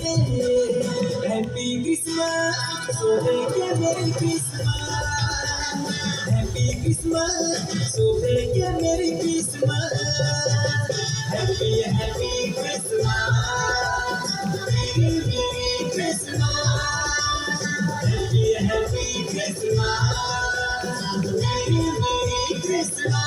Happy Christmas, so thank you, Merry Christmas. Happy Christmas, so thank you, Merry Christmas. Happy Christmas, Merry Christmas. Happy Christmas, Merry Christmas.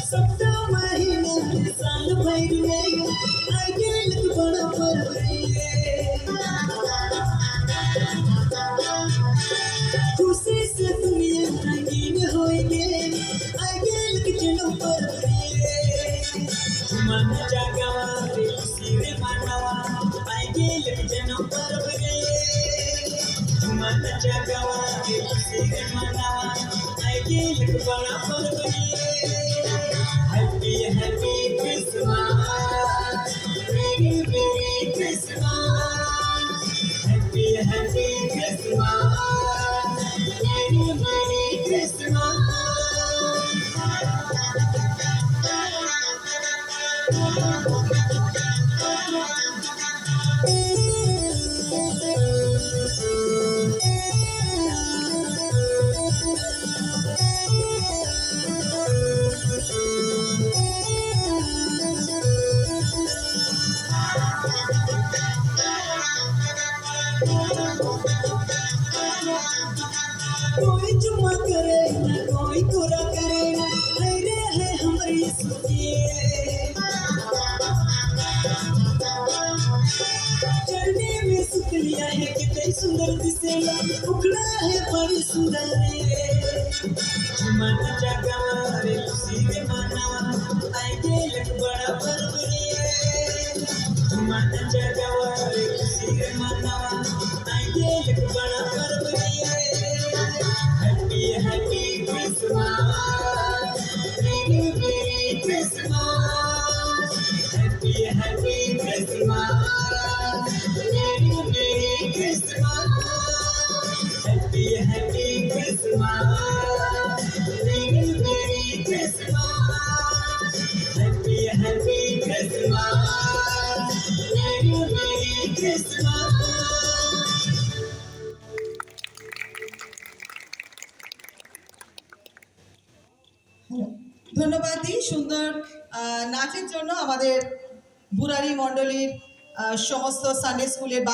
सबका महीना साल भर में आगे लग बड़ा पर्व खुशी से दुनिया रंगीन होएगे आगे लग चलो पर्व मन जागवा रे खुशी रे मानवा आगे लग चलो पर्व मन जागवा रे खुशी रे मानवा आगे लग बड़ा पर्व Happy Christmas, Merry Christmas. Happy Christmas, Merry Christmas. कोई चुम्मा करे ना कोई कोरा करे तेरे है हमारी सोचिए चलने में सुख लिया है कितने सुंदर दिसे उखड़ा है बड़ी सुंदर मन जागा रे खुशी रे मनावा आगे लग बड़ा पर्व रे मन जागा रे खुशी रे मनावा आगे लग बड़ा पर्व रे Happy Christmas, Merry Christmas. Happy Christmas, Merry Christmas. Happy Christmas, Merry Christmas. Happy Christmas, Merry Christmas. ধন্যবাদ দিই সুন্দর নাচের জন্য আমাদের বুরারি মণ্ডলীর সমস্ত সানডে স্কুলের বাচ্চা